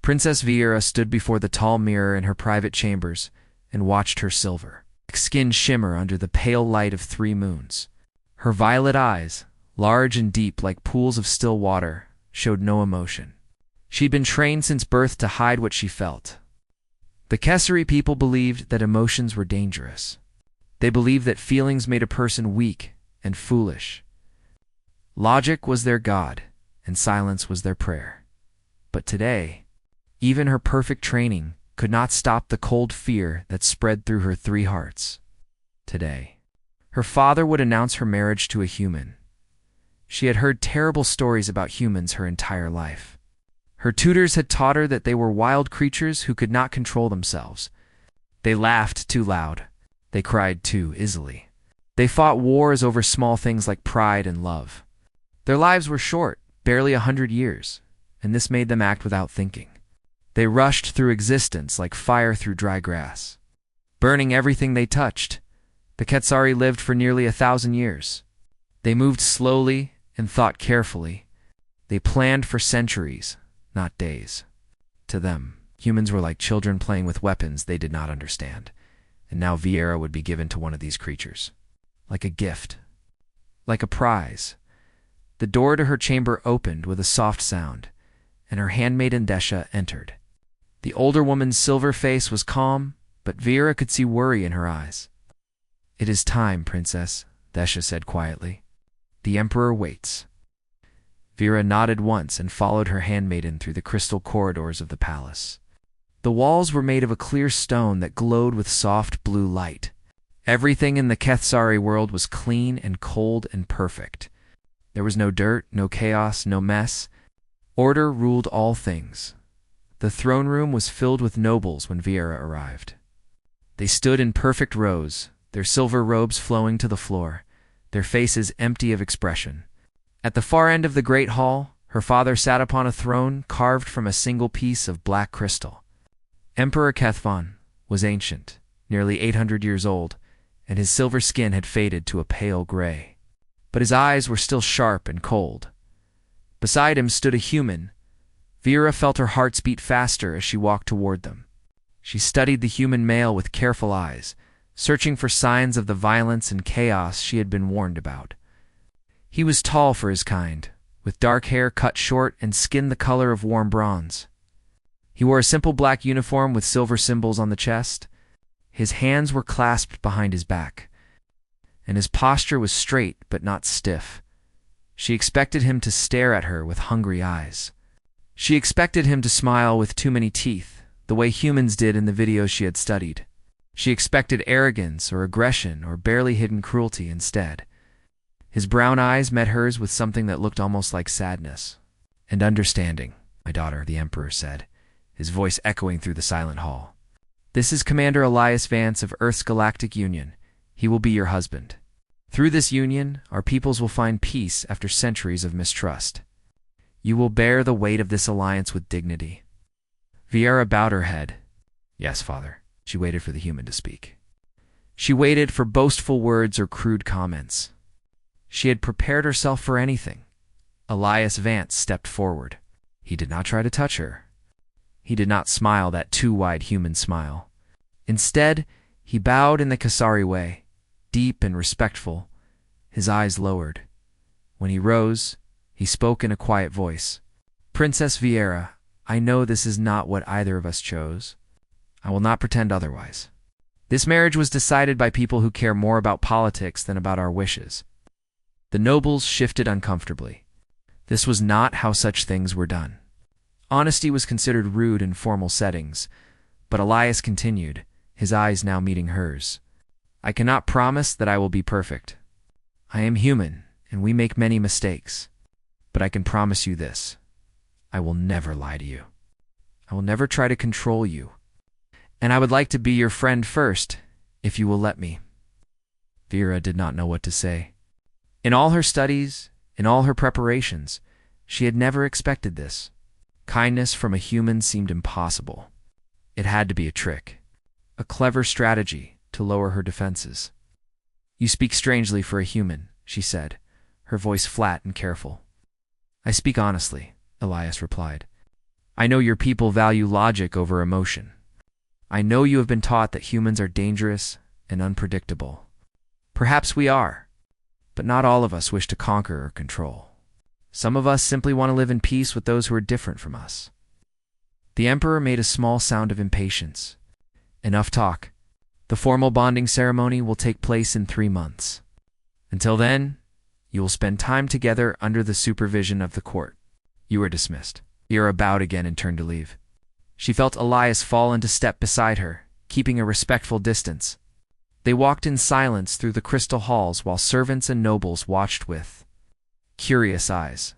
Princess Viera stood before the tall mirror in her private chambers and watched her silver skin shimmer under the pale light of 3 moons. Her violet eyes, large and deep like pools of still water, showed no emotion. She'd been trained since birth to hide what she felt. The Kesari people believed that emotions were dangerous. They believed that feelings made a person weak and foolish. Logic was their god, and silence was their prayer. But today, even her perfect training could not stop the cold fear that spread through her 3 hearts. Today, her father would announce her marriage to a human. She had heard terrible stories about humans her entire life. Her tutors had taught her that they were wild creatures who could not control themselves. They laughed too loud. They cried too easily. They fought wars over small things like pride and love. Their lives were short, barely 100 years, and this made them act without thinking. They rushed through existence like fire through dry grass, burning everything they touched. The Kesari lived for nearly 1,000 years. They moved slowly and thought carefully. They planned for centuries, not days. To them, humans were like children playing with weapons they did not understand, and now Viera would be given to one of these creatures. Like a gift. Like a prize. The door to her chamber opened with a soft sound, and her handmaiden Desha entered. The older woman's silver face was calm, but Viera could see worry in her eyes. "It is time, Princess," Desha said quietly. "The Emperor waits." Viera nodded once and followed her handmaiden through the crystal corridors of the palace. The walls were made of a clear stone that glowed with soft blue light. Everything in the Kesari world was clean and cold and perfect. There was no dirt, no chaos, no mess. Order ruled all things. The throne room was filled with nobles when Viera arrived. They stood in perfect rows, their silver robes flowing to the floor, their faces empty of expression. At the far end of the great hall, her father sat upon a throne carved from a single piece of black crystal. Emperor Kethvon was ancient, nearly 800 years old, and his silver skin had faded to a pale gray. But his eyes were still sharp and cold. Beside him stood a human. Viera felt her hearts beat faster as she walked toward them. She studied the human male with careful eyes, searching for signs of the violence and chaos she had been warned about. He was tall for his kind, with dark hair cut short and skin the color of warm bronze. He wore a simple black uniform with silver symbols on the chest. His hands were clasped behind his back, and his posture was straight but not stiff. She expected him to stare at her with hungry eyes. She expected him to smile with too many teeth, the way humans did in the videos she had studied. She expected arrogance or aggression or barely hidden cruelty instead. His brown eyes met hers with something that looked almost like sadness. "And understanding, my daughter," the Emperor said, his voice echoing through the silent hall. "This is Commander Elias Vance of Earth's Galactic Union. He will be your husband. Through this union, our peoples will find peace after centuries of mistrust. You will bear the weight of this alliance with dignity." Viera bowed her head. "Yes, father." She waited for the human to speak. She waited for boastful words or crude comments. She had prepared herself for anything. Elias Vance stepped forward. He did not try to touch her. He did not smile that too wide human smile. Instead, he bowed in the Kesari way, deep and respectful, his eyes lowered. When he rose, he spoke in a quiet voice. "Princess Viera, I know this is not what either of us chose. I will not pretend otherwise. This marriage was decided by people who care more about politics than about our wishes." The nobles shifted uncomfortably. This was not how such things were done. Honesty was considered rude in formal settings, but Elias continued, his eyes now meeting hers. "I cannot promise that I will be perfect. I am human, and we make many mistakes. But I can promise you this. I will never lie to you. I will never try to control you. And I would like to be your friend first, if you will let me." Viera did not know what to say. In all her studies, in all her preparations, she had never expected this. Kindness from a human seemed impossible. It had to be a trick, a clever strategy to lower her defenses. "You speak strangely for a human," she said, her voice flat and careful. "I speak honestly," Elias replied. I know your people value logic over emotion. I know you have been taught that humans are dangerous and unpredictable. Perhaps we are, but not all of us wish to conquer or control. Some of us simply want to live in peace with those who are different from us. The Emperor made a small sound of impatience. Enough talk. The formal bonding ceremony will take place in 3 months. Until then, you will spend time together under the supervision of the court. You are dismissed. Vera bowed again and turned to leave. She felt Elias fall into step beside her, keeping a respectful distance. They walked in silence through the crystal halls while servants and nobles watched with curious eyes.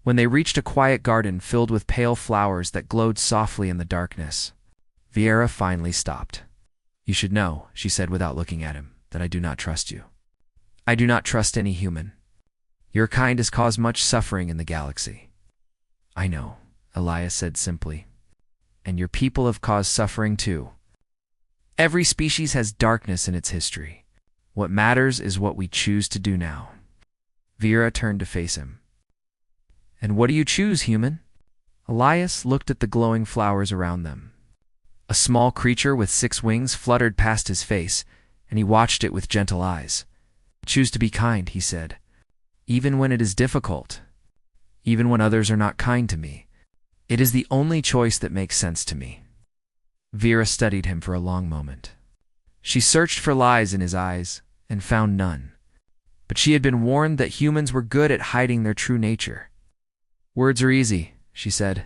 When they reached a quiet garden filled with pale flowers that glowed softly in the darkness, Vera finally stopped. You should know, she said without looking at him, that I do not trust you. I do not trust any human. Your kind has caused much suffering in the galaxy. I know, Elias said simply. And your people have caused suffering too. Every species has darkness in its history. What matters is what we choose to do now. Vera turned to face him. And what do you choose, human? Elias looked at the glowing flowers around them. A small creature with 6 wings fluttered past his face, and he watched it with gentle eyes. Choose to be kind, he said. Even when it is difficult. Even when others are not kind to me. It is the only choice that makes sense to me. Vera studied him for a long moment. She searched for lies in his eyes and found none. But she had been warned that humans were good at hiding their true nature. Words are easy, she said.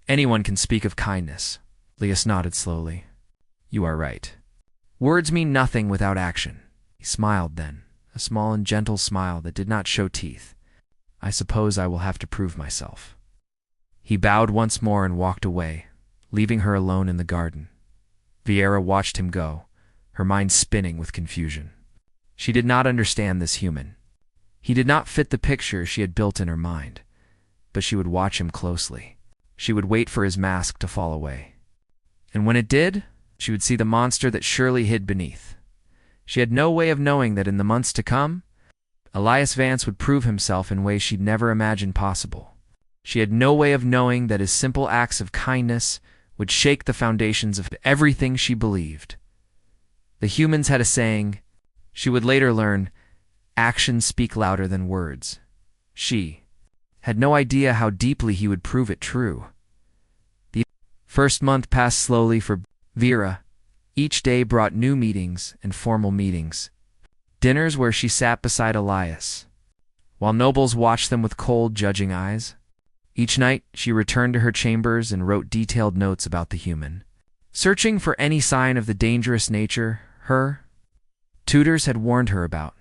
Anyone can speak of kindness. Elias nodded slowly. You are right. Words mean nothing without action. He smiled then, a small and gentle smile that did not show teeth. I suppose I will have to prove myself. He bowed once more and walked away, leaving her alone in the garden. Vera watched him go, her mind spinning with confusion. She did not understand this human. He did not fit the picture she had built in her mind, but she would watch him closely. She would wait for his mask to fall away. And when it did, she would see the monster that surely hid beneath. She had no way of knowing that in the months to come, Elias Vance would prove himself in ways she'd never imagined possible. She had no way of knowing that his simple acts of kindness would shake the foundations of everything she believed. The humans had a saying, she would later learn, actions speak louder than words. She had no idea how deeply he would prove it true. The first month passed slowly for Vera. Each day brought new meetings and formal meetings. Dinners where she sat beside Elias, while nobles watched them with cold, judging eyes. Each night, she returned to her chambers and wrote detailed notes about the human, searching for any sign of the dangerous nature her tutors had warned her about.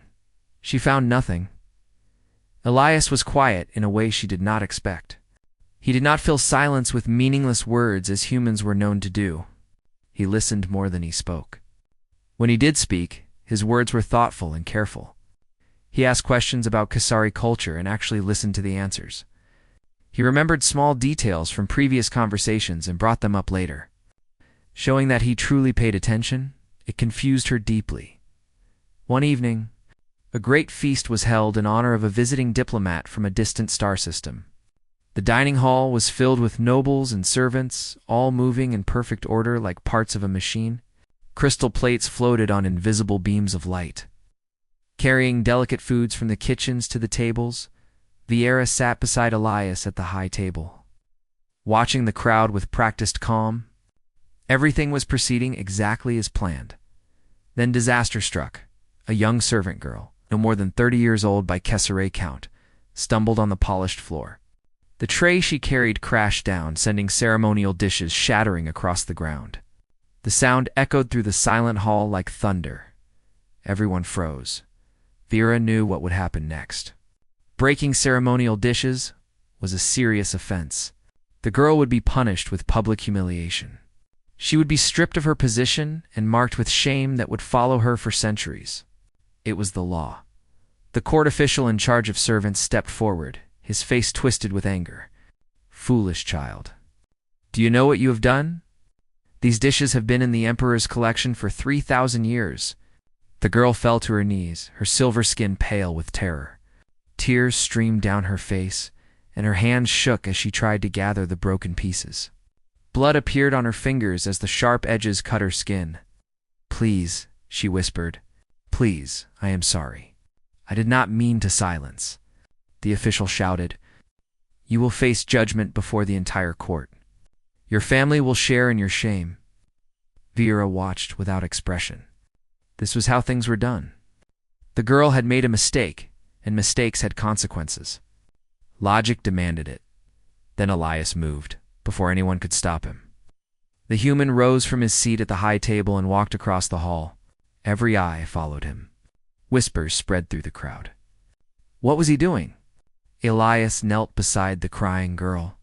She found nothing. Elias was quiet in a way she did not expect. He did not fill silence with meaningless words as humans were known to do. He listened more than he spoke. When he did speak, his words were thoughtful and careful. He asked questions about Kasari culture and actually listened to the answers. He remembered small details from previous conversations and brought them up later. Showing that he truly paid attention, it confused her deeply. One evening, a great feast was held in honor of a visiting diplomat from a distant star system. The dining hall was filled with nobles and servants, all moving in perfect order like parts of a machine. Crystal plates floated on invisible beams of light. Carrying delicate foods from the kitchens to the tables, Vieira sat beside Elias at the high table, watching the crowd with practiced calm. Everything was proceeding exactly as planned. Then disaster struck. A young servant girl, no more than 30 years old by Kesare count, stumbled on the polished floor. The tray she carried crashed down, sending ceremonial dishes shattering across the ground. The sound echoed through the silent hall like thunder. Everyone froze. Vera knew what would happen next. Breaking ceremonial dishes was a serious offense. The girl would be punished with public humiliation. She would be stripped of her position and marked with shame that would follow her for centuries. It was the law. The court official in charge of servants stepped forward, his face twisted with anger. Foolish child. Do you know what you have done? These dishes have been in the Emperor's collection for 3,000 years. The girl fell to her knees, her silver skin pale with terror. Tears streamed down her face, and her hands shook as she tried to gather the broken pieces. Blood appeared on her fingers as the sharp edges cut her skin. "Please," she whispered. "Please, I am sorry. I did not mean to silence." The official shouted, "You will face judgment before the entire court. Your family will share in your shame." Vera watched without expression. This was how things were done. The girl had made a mistake, and mistakes had consequences. Logic demanded it. Then Elias moved, before anyone could stop him. The human rose from his seat at the high table and walked across the hall. Every eye followed him. Whispers spread through the crowd. What was he doing? Elias knelt beside the crying girl.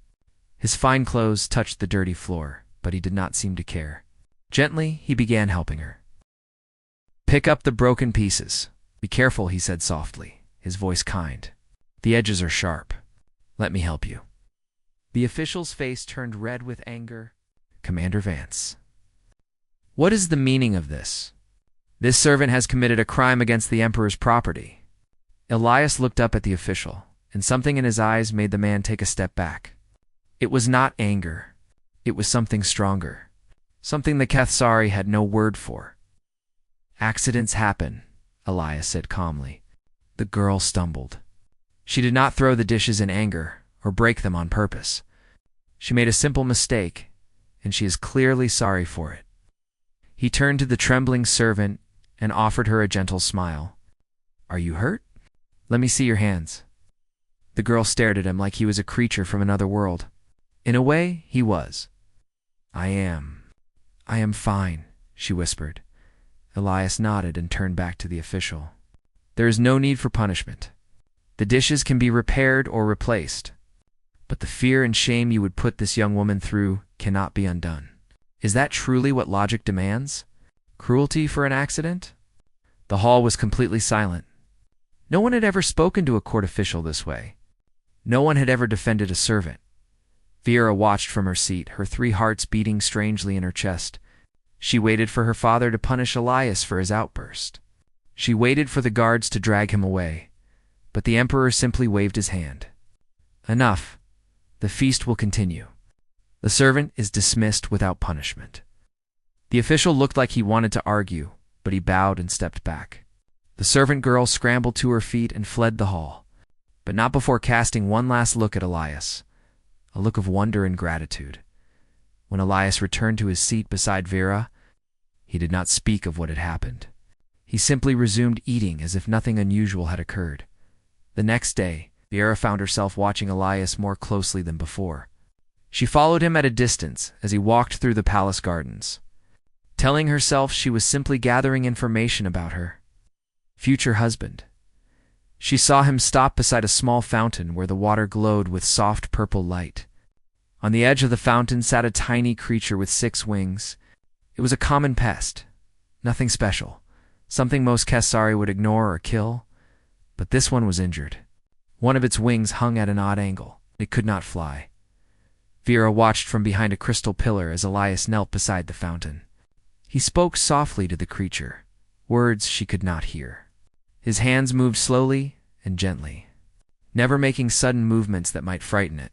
His fine clothes touched the dirty floor, but he did not seem to care. Gently, he began helping her. "Pick up the broken pieces. Be careful," he said softly, his voice kind. "The edges are sharp. Let me help you." The official's face turned red with anger. "Commander Vance, what is the meaning of this? This servant has committed a crime against the Emperor's property." Elias looked up at the official, and something in his eyes made the man take a step back. It was not anger. It was something stronger. Something the Cathsari had no word for. "Accidents happen," Elias said calmly. The girl stumbled. She did not throw the dishes in anger or break them on purpose. She made a simple mistake, and she is clearly sorry for it. He turned to the trembling servant and offered her a gentle smile. "Are you hurt? Let me see your hands." The girl stared at him like he was a creature from another world. In a way, he was. I am fine," she whispered. Elias nodded and turned back to the official. "There is no need for punishment. The dishes can be repaired or replaced. But the fear and shame you would put this young woman through cannot be undone. Is that truly what logic demands? Cruelty for an accident?" The hall was completely silent. No one had ever spoken to a court official this way. No one had ever defended a servant. Vera watched from her seat, her 3 hearts beating strangely in her chest. She waited for her father to punish Elias for his outburst. She waited for the guards to drag him away, but the Emperor simply waved his hand. "Enough. The feast will continue. The servant is dismissed without punishment." The official looked like he wanted to argue, but he bowed and stepped back. The servant girl scrambled to her feet and fled the hall, but not before casting one last look at Elias, a look of wonder and gratitude. When Elias returned to his seat beside Vera, he did not speak of what had happened. He simply resumed eating as if nothing unusual had occurred. The next day, Vera found herself watching Elias more closely than before. She followed him at a distance as he walked through the palace gardens, telling herself she was simply gathering information about her future husband. She saw him stop beside a small fountain where the water glowed with soft purple light. On the edge of the fountain sat a tiny creature with 6 wings. It was a common pest, nothing special, something most Cathsari would ignore or kill, but this one was injured. One of its wings hung at an odd angle. It could not fly. Vera watched from behind a crystal pillar as Elias knelt beside the fountain. He spoke softly to the creature, words she could not hear. His hands moved slowly and gently, never making sudden movements that might frighten it.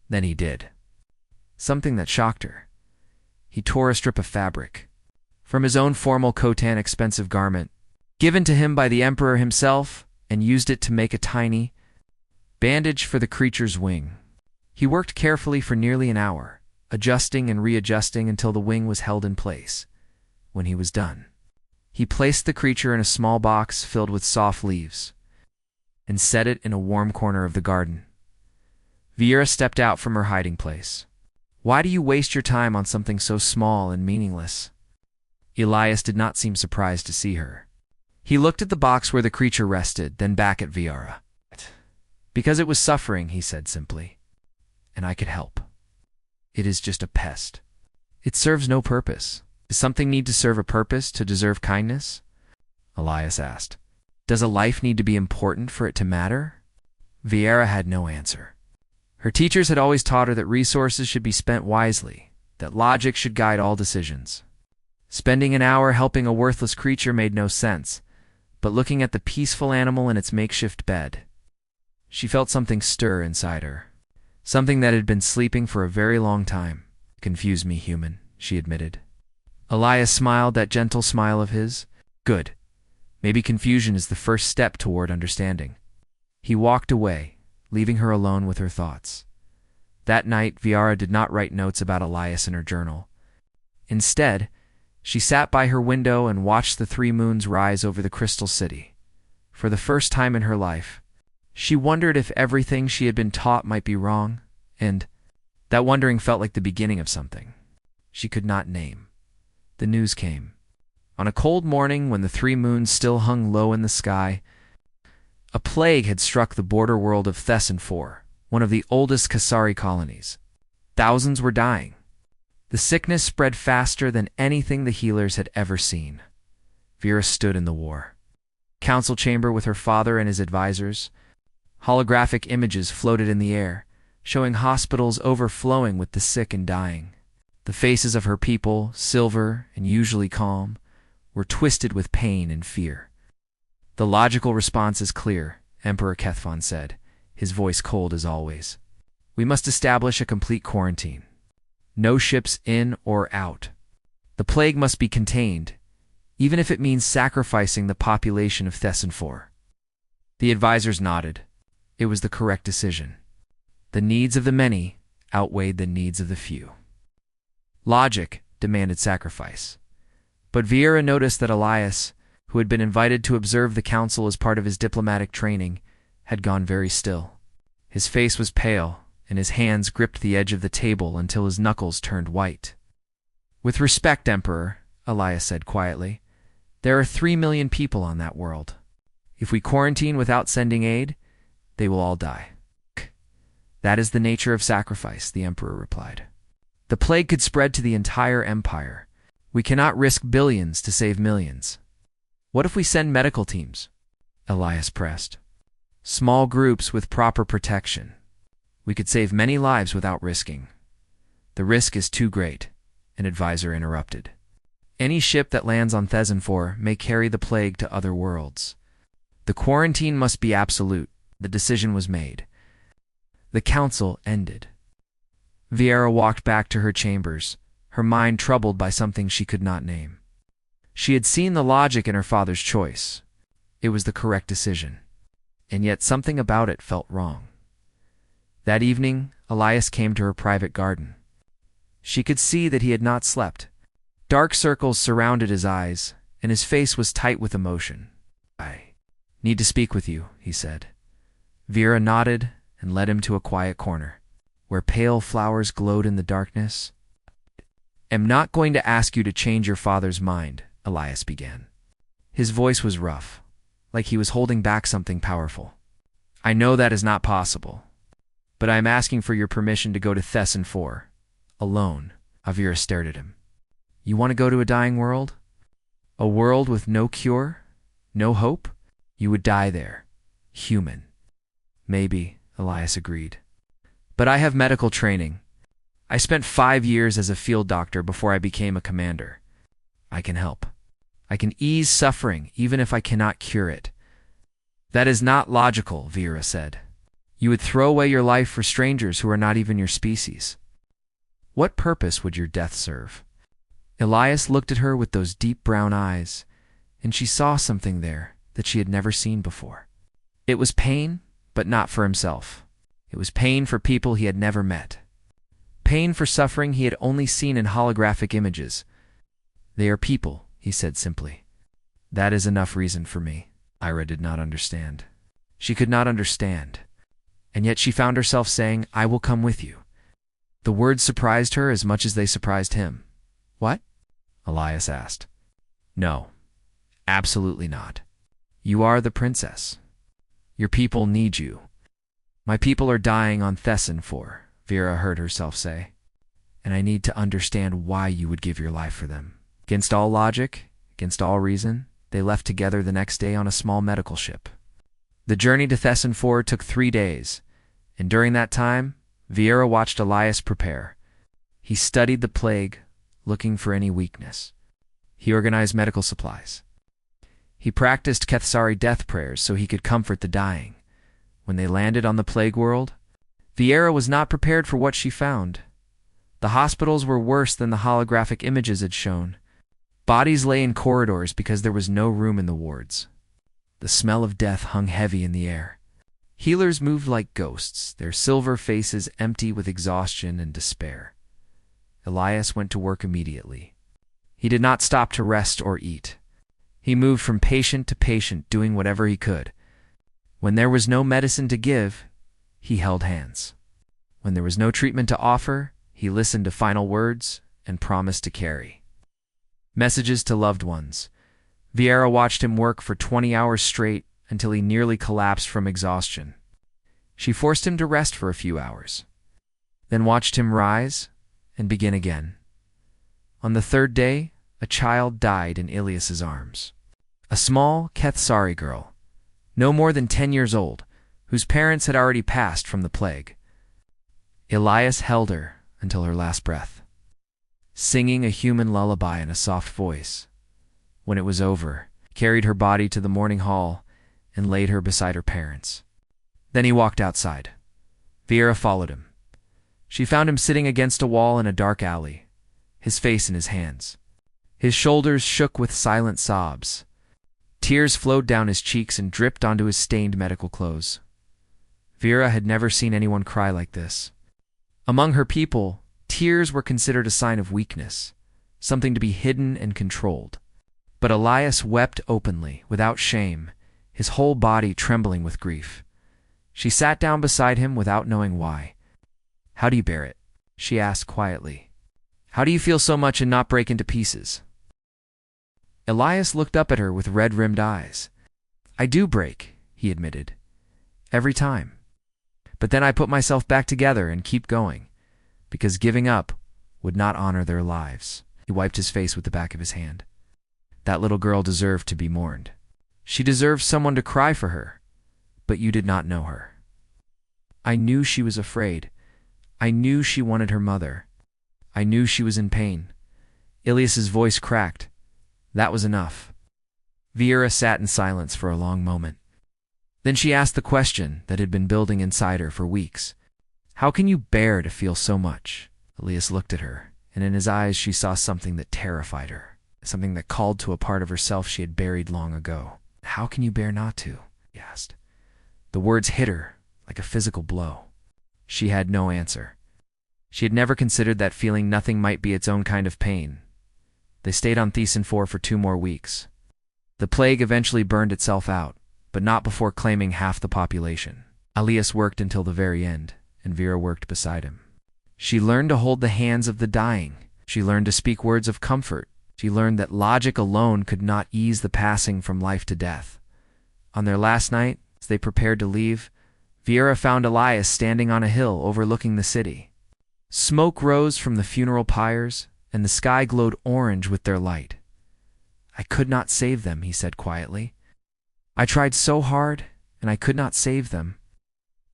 Then he did something that shocked her. He tore a strip of fabric from his own formal Khotan expensive garment, given to him by the Emperor himself, and used it to make a tiny bandage for the creature's wing. He worked carefully for nearly an hour, adjusting and readjusting until the wing was held in place. When he was done, he placed the creature in a small box filled with soft leaves and set it in a warm corner of the garden. Vera stepped out from her hiding place. "Why do you waste your time on something so small and meaningless?" Elias did not seem surprised to see her. He looked at the box where the creature rested, then back at Vera. "Because it was suffering," he said simply, "and I could help. It is just a pest. It serves no purpose. Does something need to serve a purpose to deserve kindness?" Elias asked. "Does a life need to be important for it to matter?" Vera had no answer. Her teachers had always taught her that resources should be spent wisely, that logic should guide all decisions. Spending an hour helping a worthless creature made no sense, but looking at the peaceful animal in its makeshift bed, She felt something stir inside her. Something that had been sleeping for a very long time. "Confuse me, human," she admitted. Elias smiled that gentle smile of his. "Good. Maybe confusion is the first step toward understanding." He walked away, leaving her alone with her thoughts. That night, Viara did not write notes about Elias in her journal. Instead, she sat by her window and watched the 3 moons rise over the Crystal City. For the first time in her life, she wondered if everything she had been taught might be wrong, and that wondering felt like the beginning of something she could not name. The news came. On a cold morning when the 3 moons still hung low in the sky, a plague had struck the border world of Thesson 4, one of the oldest Kasari colonies. Thousands were dying. The sickness spread faster than anything the healers had ever seen. Vera stood in the war council chamber with her father and his advisors. Holographic images floated in the air, showing hospitals overflowing with the sick and dying. The faces of her people, silver and usually calm, were twisted with pain and fear. "The logical response is clear," Emperor Kethphon said, his voice cold as always. "We must establish a complete quarantine. No ships in or out. The plague must be contained, even if it means sacrificing the population of Thesson 4. The advisors nodded. It was the correct decision. The needs of the many outweighed the needs of the few. Logic demanded sacrifice. But Vieira noticed that Elias, who had been invited to observe the council as part of his diplomatic training, had gone very still. His face was pale, and his hands gripped the edge of the table until his knuckles turned white. "With respect, Emperor," Elias said quietly, "there are 3 million people on that world. If we quarantine without sending aid, they will all die." "That is the nature of sacrifice," the Emperor replied. "The plague could spread to the entire empire. We cannot risk billions to save millions." "What if we send medical teams?" Elias pressed. "Small groups with proper protection. We could save many lives without risking." "The risk is too great," an advisor interrupted. "Any ship that lands on Thesson 4 may carry the plague to other worlds. The quarantine must be absolute." The decision was made. The council ended. Vieira walked back to her chambers, her mind troubled by something she could not name. She had seen the logic in her father's choice. It was the correct decision. And yet something about it felt wrong. That evening, Elias came to her private garden. She could see that he had not slept. Dark circles surrounded his eyes, and his face was tight with emotion. "I need to speak with you," he said. Vera nodded and led him to a quiet corner, where pale flowers glowed in the darkness. "I'm not going to ask you to change your father's mind," Elias began. His voice was rough, like he was holding back something powerful. "I know that is not possible, but I am asking for your permission to go to Thesson 4, alone." Avira stared at him. "You want to go to a dying world? A world with no cure? No hope? You would die there. Human." "Maybe," Elias agreed. "But I have medical training. I spent 5 years as a field doctor before I became a commander. I can help. I can ease suffering even if I cannot cure it." "That is not logical," Vera said. "You would throw away your life for strangers who are not even your species. What purpose would your death serve?" Elias looked at her with those deep brown eyes, and she saw something there that she had never seen before. It was pain, but not for himself. It was pain for people he had never met. Pain for suffering he had only seen in holographic images. "They are people," he said simply. "That is enough reason for me." Ira did not understand. She could not understand. And yet she found herself saying, "I will come with you." The words surprised her as much as they surprised him. "What?" Elias asked. "No, absolutely not. You are the princess. Your people need you." "My people are dying on Thesson 4, Vera heard herself say. "And I need to understand why you would give your life for them." Against all logic, against all reason, they left together the next day on a small medical ship. The journey to Thesson 4 took 3 days, and during that time, Vieira watched Elias prepare. He studied the plague, looking for any weakness. He organized medical supplies. He practiced Kethsari death prayers so he could comfort the dying. When they landed on the plague world, Viera was not prepared for what she found. The hospitals were worse than the holographic images had shown. Bodies lay in corridors because there was no room in the wards. The smell of death hung heavy in the air. Healers moved like ghosts, their silver faces empty with exhaustion and despair. Elias went to work immediately. He did not stop to rest or eat. He moved from patient to patient, doing whatever he could. When there was no medicine to give, he held hands. When there was no treatment to offer, he listened to final words and promised to carry messages to loved ones. Viera watched him work for 20 hours straight until he nearly collapsed from exhaustion. She forced him to rest for a few hours, then watched him rise and begin again. On the third day, a child died in Ilias's arms. A small Kethsari girl, no more than 10 years old, whose parents had already passed from the plague. Elias held her until her last breath, singing a human lullaby in a soft voice. When it was over, he carried her body to the morning hall and laid her beside her parents. Then he walked outside. Viera followed him. She found him sitting against a wall in a dark alley, his face in his hands. His shoulders shook with silent sobs. Tears flowed down his cheeks and dripped onto his stained medical clothes. Viera had never seen anyone cry like this. Among her people, tears were considered a sign of weakness, something to be hidden and controlled. But Elias wept openly, without shame, his whole body trembling with grief. She sat down beside him without knowing why. "How do you bear it?" she asked quietly. "How do you feel so much and not break into pieces?" Elias looked up at her with red-rimmed eyes. "I do break," he admitted. "Every time. But then I put myself back together and keep going, because giving up would not honor their lives." He wiped his face with the back of his hand. "That little girl deserved to be mourned. She deserved someone to cry for her, but you did not know her. I knew she was afraid. I knew she wanted her mother. I knew she was in pain." Ilias's voice cracked. That was enough. Viera sat in silence for a long moment. Then she asked the question that had been building inside her for weeks. "How can you bear to feel so much?" Elias looked at her, and in his eyes she saw something that terrified her, something that called to a part of herself she had buried long ago. "How can you bear not to?" he asked. The words hit her like a physical blow. She had no answer. She had never considered that feeling nothing might be its own kind of pain. They stayed on Thesan 4 for 2 more weeks. The plague eventually burned itself out, but not before claiming half the population. Elias worked until the very end, and Viera worked beside him. She learned to hold the hands of the dying. She learned to speak words of comfort. She learned that logic alone could not ease the passing from life to death. On their last night, as they prepared to leave, Viera found Elias standing on a hill overlooking the city. Smoke rose from the funeral pyres, and the sky glowed orange with their light. "I could not save them," he said quietly. "I tried so hard, and I could not save them."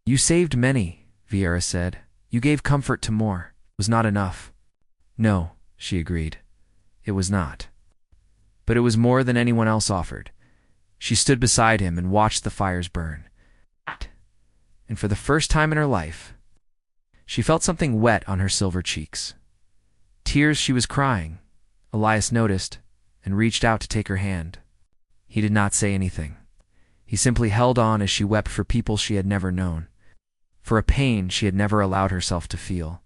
"You saved many," Viera said. "You gave comfort to more. It was not enough." "No," she agreed. "It was not. But it was more than anyone else offered." She stood beside him and watched the fires burn. And for the first time in her life, she felt something wet on her silver cheeks. Tears she was crying. Elias noticed and reached out to take her hand. He did not say anything. He simply held on as she wept for people she had never known, for a pain she had never allowed herself to feel.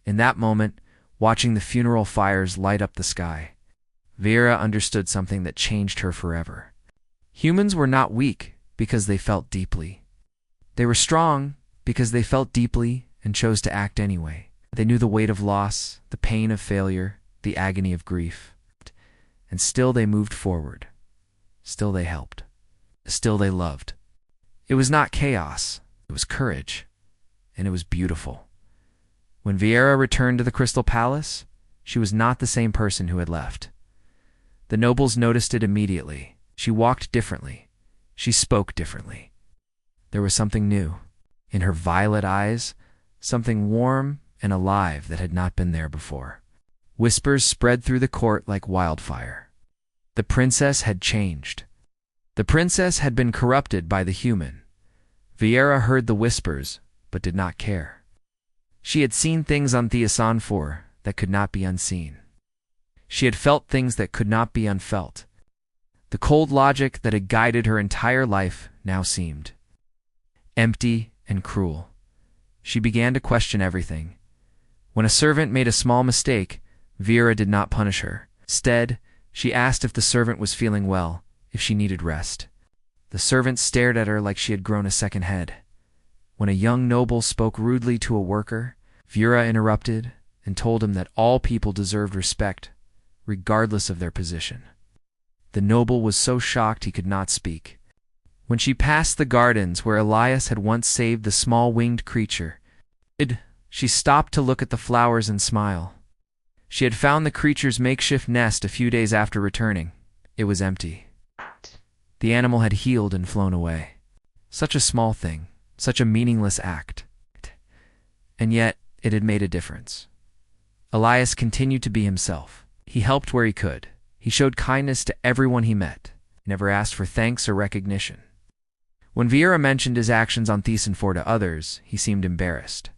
In that moment, watching the funeral fires light up the sky, Viera understood something that changed her forever. Humans were not weak because they felt deeply. They were strong because they felt deeply and chose to act anyway. They knew the weight of loss, the pain of failure, the agony of grief. And still they moved forward. Still they helped. Still they loved. It was not chaos. It was courage. And it was beautiful. When Viera returned to the Crystal Palace, she was not the same person who had left. The nobles noticed it immediately. She walked differently. She spoke differently. There was something new. In her violet eyes, something warm and alive that had not been there before. Whispers spread through the court like wildfire. The princess had changed. The princess had been corrupted by the human. Vieira heard the whispers, but did not care. She had seen things on Theosan 4 that could not be unseen. She had felt things that could not be unfelt. The cold logic that had guided her entire life now seemed empty and cruel. She began to question everything. When a servant made a small mistake, Vieira did not punish her. Instead, she asked if the servant was feeling well, if she needed rest. The servant stared at her like she had grown a second head. When a young noble spoke rudely to a worker, Vieira interrupted and told him that all people deserved respect, regardless of their position. The noble was so shocked he could not speak. When she passed the gardens where Elias had once saved the small winged creature, she stopped to look at the flowers and smile. She had found the creature's makeshift nest a few days after returning. It was empty. The animal had healed and flown away. Such a small thing, such a meaningless act. And yet, it had made a difference. Elias continued to be himself. He helped where he could. He showed kindness to everyone he met. He never asked for thanks or recognition. When Vieira mentioned his actions on Theosan 4 to others, he seemed embarrassed.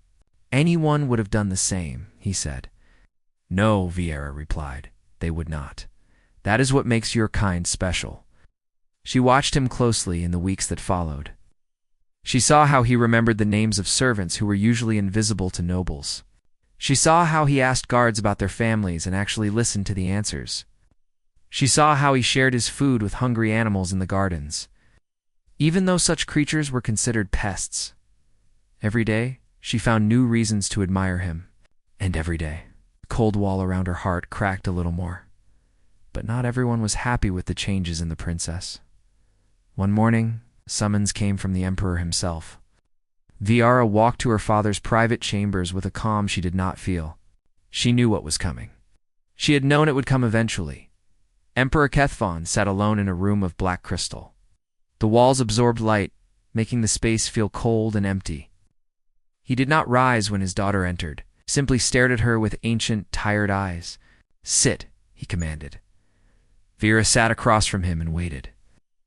Anyone would have done the same, he said. No, Vieira replied. They would not. That is what makes your kind special. She watched him closely in the weeks that followed. She saw how he remembered the names of servants who were usually invisible to nobles. She saw how he asked guards about their families and actually listened to the answers. She saw how he shared his food with hungry animals in the gardens, even though such creatures were considered pests. Every day, she found new reasons to admire him. And every day, the cold wall around her heart cracked a little more. But not everyone was happy with the changes in the princess. One morning, a summons came from the emperor himself. Vieira walked to her father's private chambers with a calm she did not feel. She knew what was coming. She had known it would come eventually. Emperor Kethvon sat alone in a room of black crystal. The walls absorbed light, making the space feel cold and empty. He did not rise when his daughter entered, simply stared at her with ancient, tired eyes. Sit, he commanded. Vieira sat across from him and waited.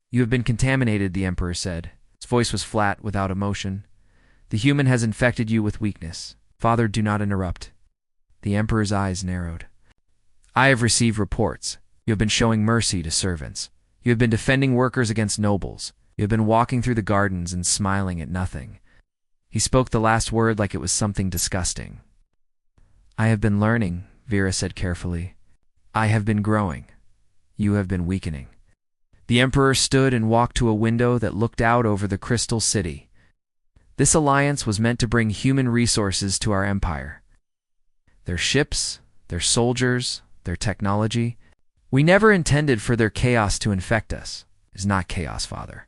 You have been contaminated, the emperor said. His voice was flat, without emotion. The human has infected you with weakness. Father, do not interrupt. The emperor's eyes narrowed. I have received reports. You have been showing mercy to servants. You have been defending workers against nobles. You have been walking through the gardens and smiling at nothing. He spoke the last word like it was something disgusting. I have been learning, Vieira said carefully. I have been growing. You have been weakening. The emperor stood and walked to a window that looked out over the crystal city. This alliance was meant to bring human resources to our empire. Their ships, their soldiers, their technology. We never intended for their chaos to infect us. It is not chaos, Father.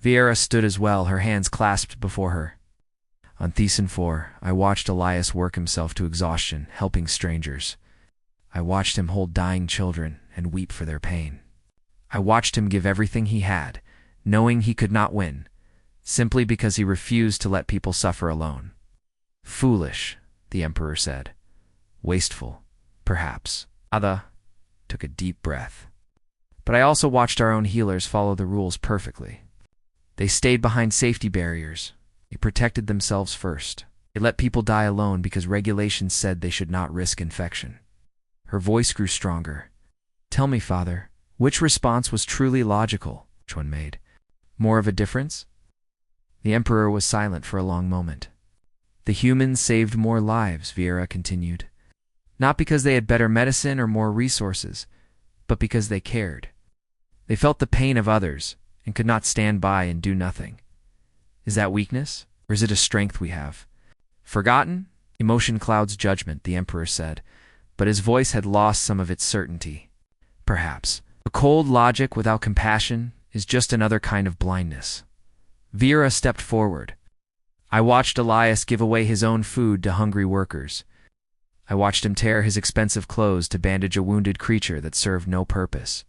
Vieira stood as well, her hands clasped before her. On Theosan 4, I watched Elias work himself to exhaustion, helping strangers. I watched him hold dying children and weep for their pain. I watched him give everything he had, knowing he could not win, simply because he refused to let people suffer alone. Foolish, the emperor said. Wasteful, perhaps. Ada took a deep breath. But I also watched our own healers follow the rules perfectly. They stayed behind safety barriers. They protected themselves first. They let people die alone because regulations said they should not risk infection. Her voice grew stronger. Tell me, Father, which response was truly logical? Which one made more of a difference? The emperor was silent for a long moment. The humans saved more lives, Vieira continued. Not because they had better medicine or more resources, but because they cared. They felt the pain of others and could not stand by and do nothing. Is that weakness, or is it a strength we have? Forgotten? Emotion clouds judgment, the emperor said, but his voice had lost some of its certainty. Perhaps. A cold logic without compassion is just another kind of blindness. Vieira stepped forward. I watched Elias give away his own food to hungry workers. I watched him tear his expensive clothes to bandage a wounded creature that served no purpose.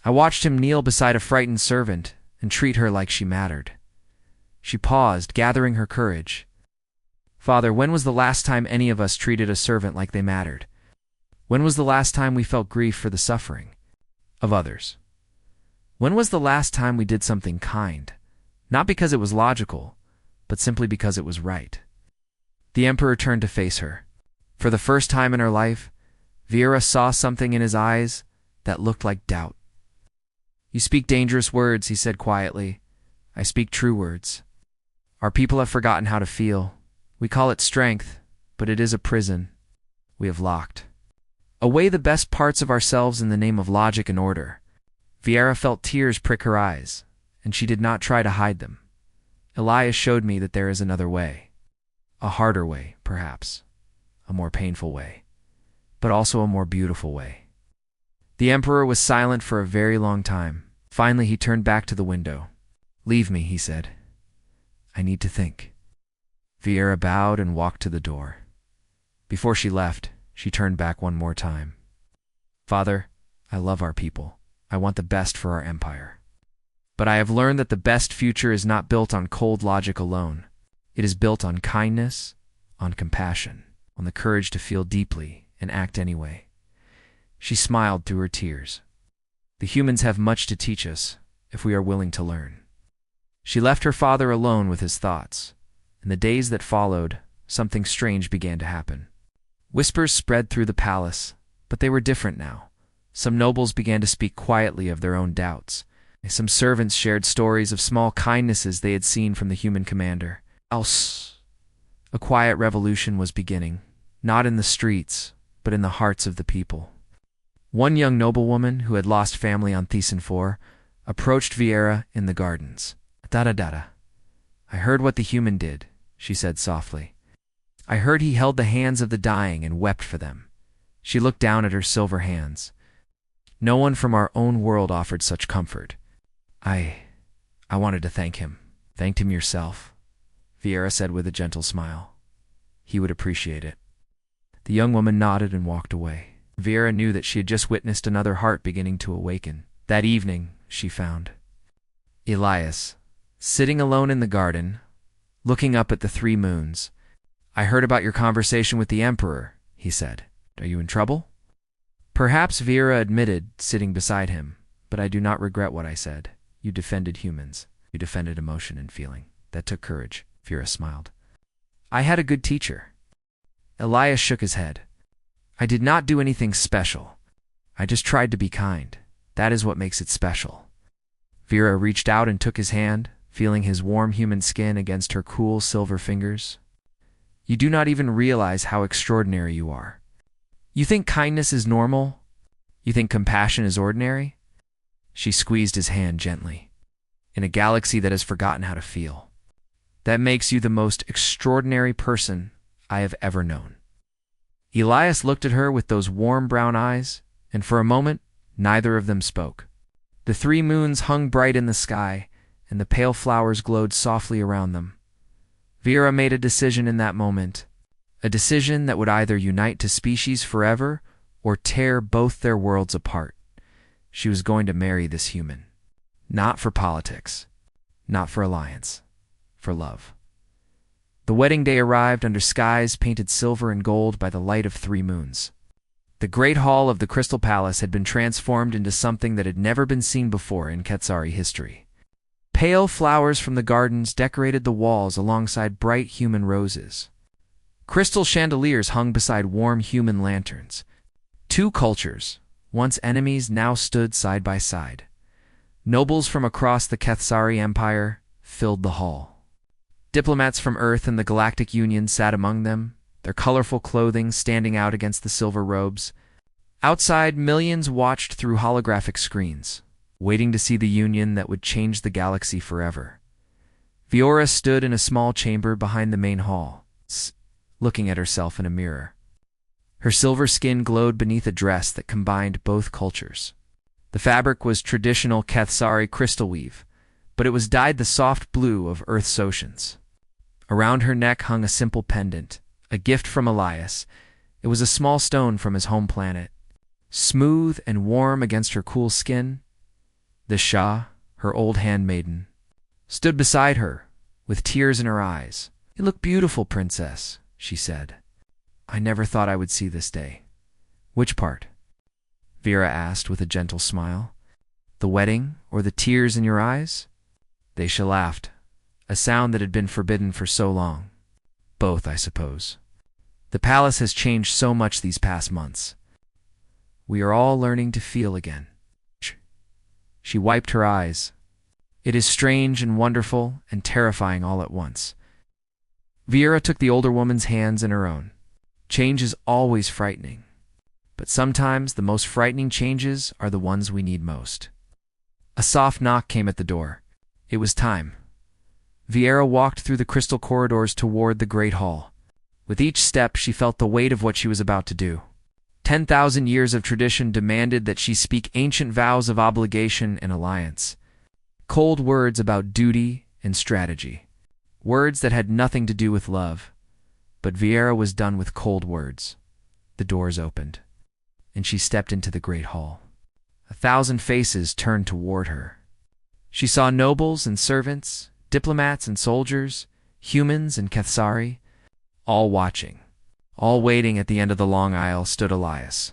I watched him kneel beside a frightened servant and treat her like she mattered. She paused, gathering her courage. Father, when was the last time any of us treated a servant like they mattered? When was the last time we felt grief for the suffering of others? When was the last time we did something kind, not because it was logical, but simply because it was right. The Emperor turned to face her. For the first time in her life, Viera saw something in his eyes that looked like doubt. "You speak dangerous words," he said quietly. "I speak true words. Our people have forgotten how to feel. We call it strength, but it is a prison. We have locked away the best parts of ourselves in the name of logic and order." Viera felt tears prick her eyes, and she did not try to hide them. "Elias showed me that there is another way. A harder way, perhaps. A more painful way. But also a more beautiful way." The Emperor was silent for a very long time. Finally, he turned back to the window. "Leave me," he said. "I need to think." Viera bowed and walked to the door. Before she left, she turned back one more time. "Father, I love our people. I want the best for our empire. But I have learned that the best future is not built on cold logic alone. It is built on kindness, on compassion, on the courage to feel deeply and act anyway." She smiled through her tears. "The humans have much to teach us if we are willing to learn." She left her father alone with his thoughts. In the days that followed, something strange began to happen. Whispers spread through the palace, but they were different now. Some nobles began to speak quietly of their own doubts. Some servants shared stories of small kindnesses they had seen from the human commander. Else, a quiet revolution was beginning, not in the streets, but in the hearts of the people. One young noblewoman who had lost family on Thesan IV approached Viera in the gardens. "Da-da-da-da. I heard what the human did," she said softly. "I heard he held the hands of the dying and wept for them." She looked down at her silver hands. "No one from our own world offered such comfort. I wanted to thank him." "Thanked him yourself?" Viera said with a gentle smile. "He would appreciate it." The young woman nodded and walked away. Viera knew that she had just witnessed another heart beginning to awaken. That evening, she found Elias sitting alone in the garden, looking up at the 3 moons. "I heard about your conversation with the Emperor," he said. "Are you in trouble?" "Perhaps," Viera admitted, sitting beside him, "but I do not regret what I said. You defended humans. You defended emotion and feeling. That took courage." Viera smiled. "I had a good teacher." Elias shook his head. "I did not do anything special. I just tried to be kind. That is what makes it special." Viera reached out and took his hand, feeling his warm human skin against her cool silver fingers. "You do not even realize how extraordinary you are. You think kindness is normal? You think compassion is ordinary?" She squeezed his hand gently. "In a galaxy that has forgotten how to feel. That makes you the most extraordinary person I have ever known." Elias looked at her with those warm brown eyes, and for a moment, neither of them spoke. The 3 moons hung bright in the sky, and the pale flowers glowed softly around them. Viera made a decision in that moment, a decision that would either unite 2 species forever or tear both their worlds apart. She was going to marry this human. Not for politics, not for alliance, for love. The wedding day arrived under skies painted silver and gold by the light of 3 moons. The great hall of the Crystal Palace had been transformed into something that had never been seen before in Quetzari history. Pale flowers from the gardens decorated the walls alongside bright human roses. Crystal chandeliers hung beside warm human lanterns. 2 cultures, once enemies, now stood side by side. Nobles from across the Quetzari Empire filled the hall. Diplomats from Earth and the Galactic Union sat among them, their colorful clothing standing out against the silver robes. Outside, millions watched through holographic screens, waiting to see the union that would change the galaxy forever. Viora stood in a small chamber behind the main hall, looking at herself in a mirror. Her silver skin glowed beneath a dress that combined both cultures. The fabric was traditional Quetzari crystal weave, but it was dyed the soft blue of Earth's oceans. Around her neck hung a simple pendant, a gift from Elias. It was a small stone from his home planet. Smooth and warm against her cool skin, the Shah, her old handmaiden, stood beside her, with tears in her eyes. "You look beautiful, princess," she said. "I never thought I would see this day." "Which part?" Viera asked with a gentle smile. "The wedding or the tears in your eyes?" Daisha laughed, a sound that had been forbidden for so long. Both, I suppose. The palace has changed so much these past months. We are all learning to feel again. She wiped her eyes. It is strange and wonderful and terrifying all at once. Viera took the older woman's hands in her own. Change is always frightening. But sometimes the most frightening changes are the ones we need most. A soft knock came at the door. It was time. Viera walked through the crystal corridors toward the great hall. With each step, she felt the weight of what she was about to do. 10,000 years of tradition demanded that she speak ancient vows of obligation and alliance. Cold words about duty and strategy. Words that had nothing to do with love. But Viera was done with cold words. The doors opened, and she stepped into the great hall. 1,000 faces turned toward her. She saw nobles and servants, diplomats and soldiers, humans and Kethsari, all watching. All waiting at the end of the long aisle stood Elias.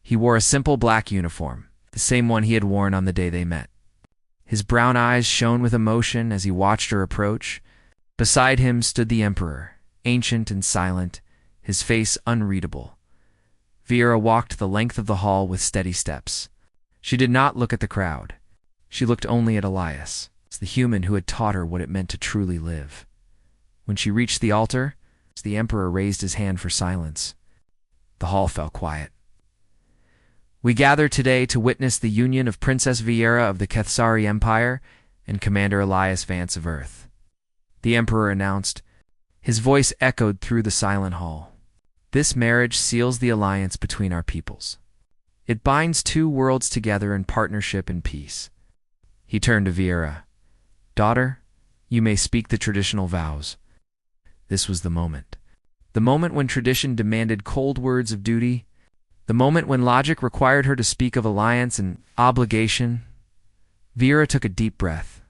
He wore a simple black uniform, the same one he had worn on the day they met. His brown eyes shone with emotion as he watched her approach. Beside him stood the Emperor, ancient and silent, his face unreadable. Viera walked the length of the hall with steady steps. She did not look at the crowd. She looked only at Elias, the human who had taught her what it meant to truly live. When she reached the altar, the Emperor raised his hand for silence. The hall fell quiet. We gather today to witness the union of Princess Viera of the Kethsari Empire and Commander Elias Vance of Earth. The Emperor announced. His voice echoed through the silent hall. This marriage seals the alliance between our peoples. It binds two worlds together in partnership and peace. He turned to Viera. Daughter, you may speak the traditional vows. This was the moment. The moment when tradition demanded cold words of duty. The moment when logic required her to speak of alliance and obligation. Viera took a deep breath,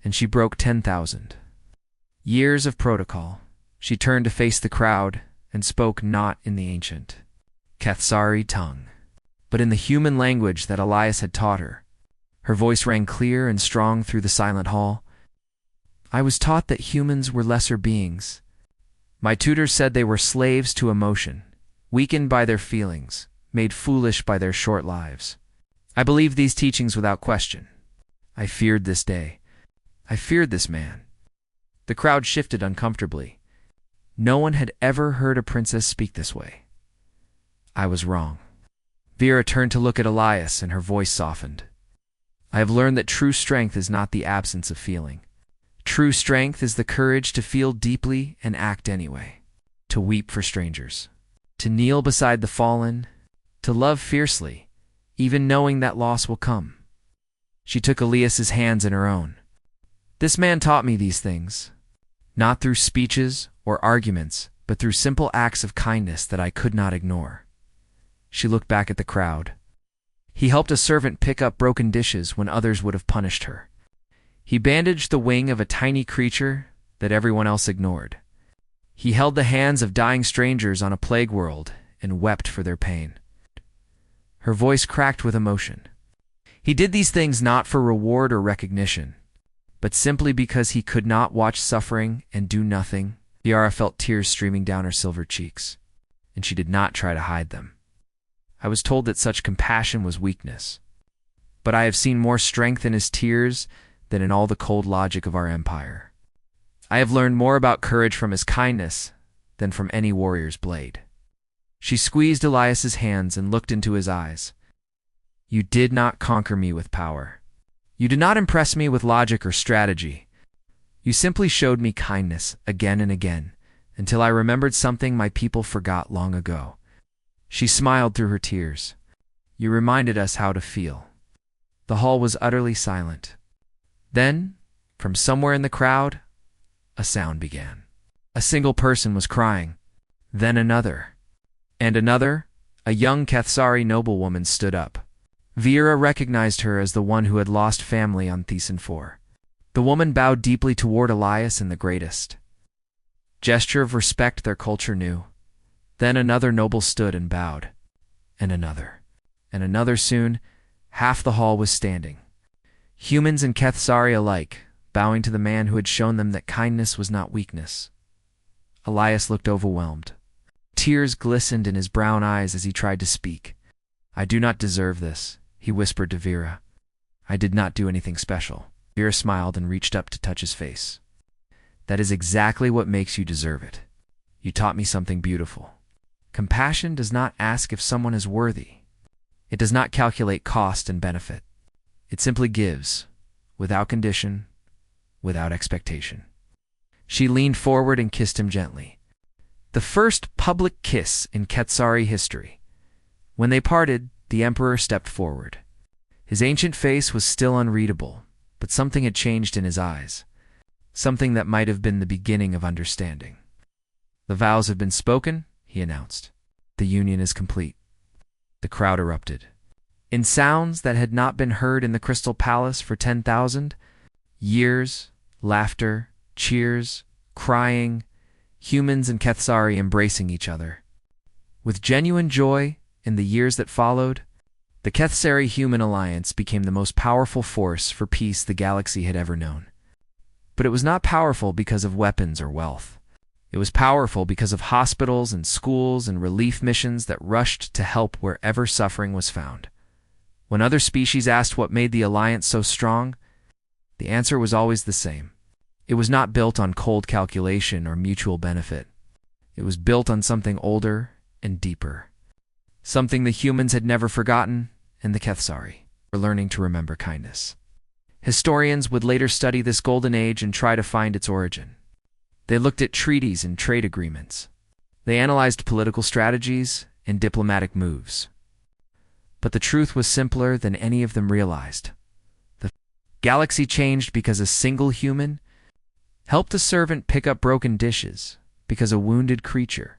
and she broke 10,000 years of protocol. She turned to face the crowd and spoke not in the ancient Kethsari tongue, but in the human language that Elias had taught her. Her voice rang clear and strong through the silent hall. I was taught that humans were lesser beings. My tutors said they were slaves to emotion, weakened by their feelings, made foolish by their short lives. I believed these teachings without question. I feared this day. I feared this man. The crowd shifted uncomfortably. No one had ever heard a princess speak this way. I was wrong. Viera turned to look at Elias, and her voice softened. I have learned that true strength is not the absence of feeling. True strength is the courage to feel deeply and act anyway, to weep for strangers, to kneel beside the fallen, to love fiercely, even knowing that loss will come. She took Elias's hands in her own. This man taught me these things, not through speeches or arguments, but through simple acts of kindness that I could not ignore. She looked back at the crowd. He helped a servant pick up broken dishes when others would have punished her. He bandaged the wing of a tiny creature that everyone else ignored. He held the hands of dying strangers on a plague world and wept for their pain. Her voice cracked with emotion. He did these things not for reward or recognition, but simply because he could not watch suffering and do nothing. Viera felt tears streaming down her silver cheeks, and she did not try to hide them. I was told that such compassion was weakness, but I have seen more strength in his tears than in all the cold logic of our empire. I have learned more about courage from his kindness than from any warrior's blade. She squeezed Elias's hands and looked into his eyes. You did not conquer me with power. You did not impress me with logic or strategy. You simply showed me kindness again and again, until I remembered something my people forgot long ago. She smiled through her tears. You reminded us how to feel. The hall was utterly silent. Then, from somewhere in the crowd, a sound began. A single person was crying. Then another. And another, a young Kethsari noblewoman, stood up. Viera recognized her as the one who had lost family on Thesan IV. The woman bowed deeply toward Elias and the greatest. Gesture of respect their culture knew. Then another noble stood and bowed. And another. And another. Soon, half the hall was standing. Humans and Kethsari alike, bowing to the man who had shown them that kindness was not weakness. Elias looked overwhelmed. Tears glistened in his brown eyes as he tried to speak. "I do not deserve this," he whispered to Vera. "I did not do anything special." Vera smiled and reached up to touch his face. "That is exactly what makes you deserve it. You taught me something beautiful. Compassion does not ask if someone is worthy. It does not calculate cost and benefit. It simply gives, without condition, without expectation." She leaned forward and kissed him gently. The first public kiss in Ketsari history. When they parted, the Emperor stepped forward. His ancient face was still unreadable, but something had changed in his eyes. Something that might have been the beginning of understanding. "The vows have been spoken," he announced. "The union is complete." The crowd erupted. In sounds that had not been heard in the Crystal Palace for 10,000 years, laughter, cheers, crying, humans and Ketsari embracing each other. With genuine joy, in the years that followed, the Ketsari-Human alliance became the most powerful force for peace the galaxy had ever known. But it was not powerful because of weapons or wealth. It was powerful because of hospitals and schools and relief missions that rushed to help wherever suffering was found. When other species asked what made the alliance so strong, the answer was always the same. It was not built on cold calculation or mutual benefit. It was built on something older and deeper. Something the humans had never forgotten, and the Ketsari were learning to remember kindness. Historians would later study this golden age and try to find its origin. They looked at treaties and trade agreements. They analyzed political strategies and diplomatic moves. But the truth was simpler than any of them realized. The galaxy changed because a single human helped a servant pick up broken dishes, because a wounded creature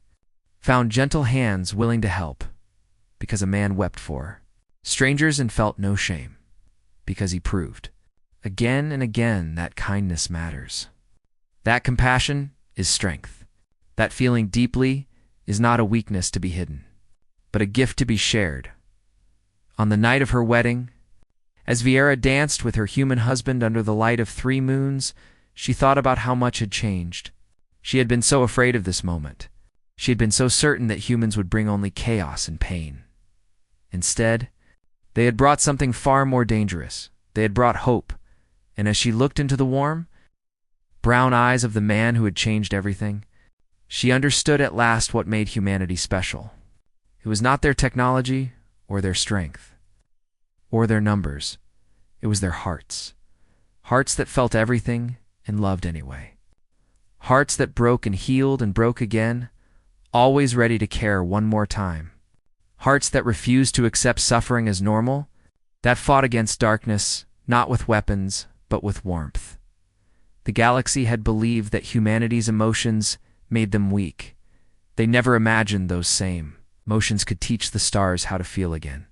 found gentle hands willing to help, because a man wept for strangers and felt no shame, because he proved again and again that kindness matters. That compassion is strength. That feeling deeply is not a weakness to be hidden, but a gift to be shared. On the night of her wedding, as Viera danced with her human husband under the light of 3 moons, she thought about how much had changed. She had been so afraid of this moment. She had been so certain that humans would bring only chaos and pain. Instead, they had brought something far more dangerous. They had brought hope, and as she looked into the warm, brown eyes of the man who had changed everything, she understood at last what made humanity special. It was not their technology or their strength or their numbers. It was their hearts. Hearts that felt everything and loved anyway. Hearts that broke and healed and broke again, always ready to care one more time. Hearts that refused to accept suffering as normal, that fought against darkness, not with weapons, but with warmth. The galaxy had believed that humanity's emotions made them weak. They never imagined those same emotions could teach the stars how to feel again.